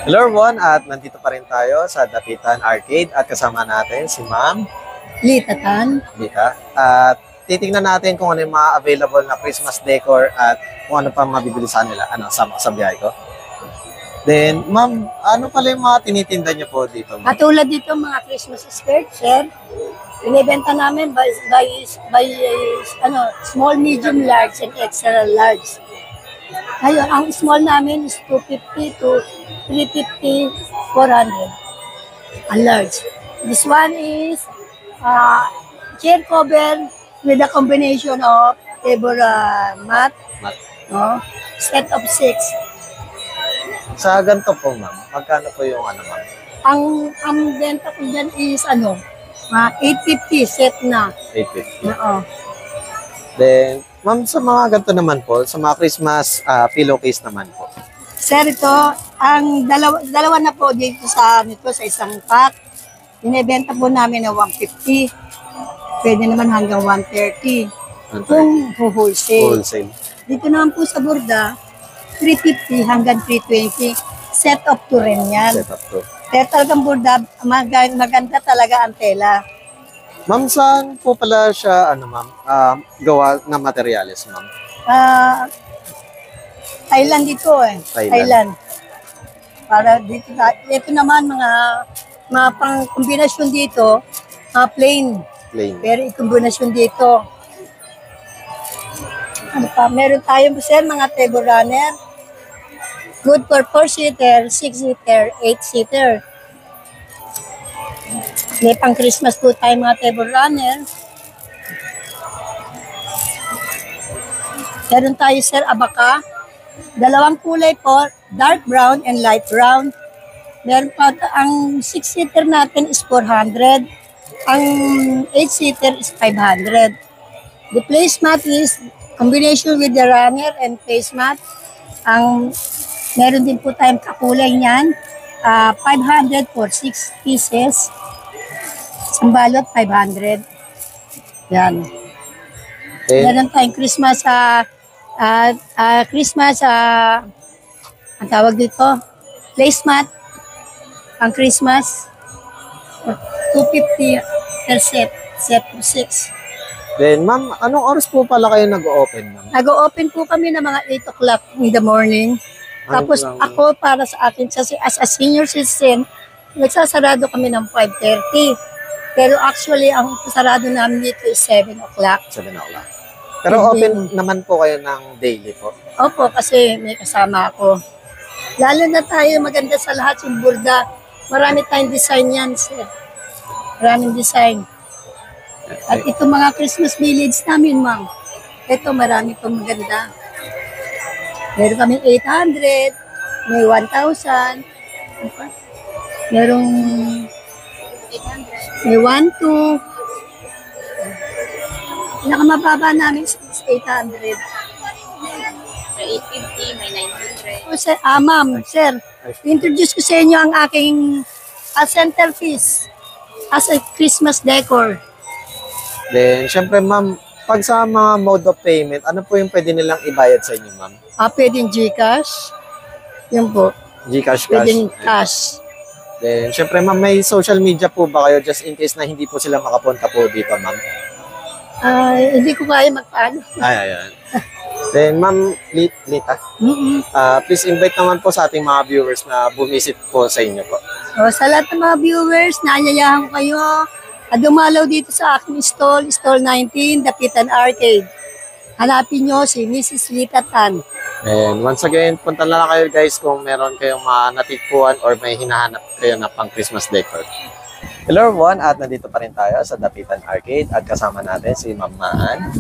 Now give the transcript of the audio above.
Hello everyone, at nandito pa rin tayo sa Dapitan Arcade at kasama natin si Ma'am Litatan. Lita. At titingnan natin kung ano yung mga available na Christmas decor at kung ano pa mabibili sa nila. Sa biyahe ko. Then, Ma'am, ano pala yung mga tinitinda niyo po dito, Ma'am? Katulad dito mga Christmas skirt, sir. Binibenta namin by small, medium, large, and extra large. Ngayon, ang small namin is 250 to 350, 400. Ang large. This one is chair cover with a combination of table mat, no? Set of 6. Sa ganito po, Ma'am, magkano po yung Ma'am? Ang benta ko dyan is 850 set na. 850. Oo. Then, Ma'am, sa mga ganito naman po, sa mga Christmas pillowcase naman po. Sir, ito, ang dalawa na po dito sa isang pack. Binibenta po namin na 150. Pwede naman hanggang 130. Kung wholesale. Wholesale. Dito naman po sa Burda, 350 hanggang 320. Set up to rin yan. Set up to. Pero talagang Burda, maganda talaga ang tela. Ma'am, saan po pala siya, Ma'am, gawa ng materials, Ma'am? Thailand dito Thailand. Para dito naman mga pang kombinasyon dito, plain. Plain. Pero kombinasyon dito. Ano pa? Meron tayong sir, mga table runner. Good for 4-seater, 6-seater, 8-seater. May pang Christmas po tayo mga table runner. Meron tayo sir, abaka. Dalawang kulay po, dark brown and light brown. Meron pa, ang 6-seater natin is 400. Ang 8-seater is 500. The placemat is combination with the runner and placemat. Meron din po tayong kakulay niyan. 500 for 6 pieces. Isang balot, 500. Yan. Meron tayong Christmas ang tawag dito, placemat, ang Christmas, 250 per set of 6. Then, Ma'am, anong oras po pala kayo nag-open, Ma'am? Nag-open po kami ng mga 8 o'clock in the morning. Tapos ako, para sa akin, as a senior citizen, nagsasarado kami ng 5:30. Pero actually, ang sarado namin dito is 7 o'clock. 7 o'clock. Pero open naman po kayo ng daily po? Opo, kasi may kasama ako. Lalo na tayo, maganda sa lahat yung Burda. Marami tayong design yan, sir. Maraming design. At ito mga Christmas village namin, ma'am. Ito, marami pang maganda. Meron kami 800, may 1,000. Merong 800. May 1,200. Pinakamababa namin is 800. May 850, may 900. Oh, sir, ma'am, sir, introduce ko sa inyo ang aking centerpiece as a Christmas decor. Then, syempre, Ma'am, pag sa mga mode of payment, ano po yung pwede nilang ibayad sa inyo, Ma'am? Pwedeng GCash. Yan po. GCash, Pwedeng cash. Then, syempre, Ma'am, may social media po ba kayo just in case na hindi po sila makapunta po dito, Ma'am? Hindi ko kaya magpaano. Ayan. Then, Ma'am Lita, please invite naman po sa ating mga viewers na bumisit po sa inyo po. So, sa lahat ng mga viewers, naanyayahan ko kayo na dumalaw dito sa aking stall 19, Dapitan Arcade. Hanapin nyo si Mrs. Litatan. And once again, punta na lang kayo guys kung meron kayong mga natikpuan or may hinahanap kayo na pang Christmas decor. Hello everyone, at nandito pa rin tayo sa Dapitan Arcade at kasama natin si Ma'am Maan.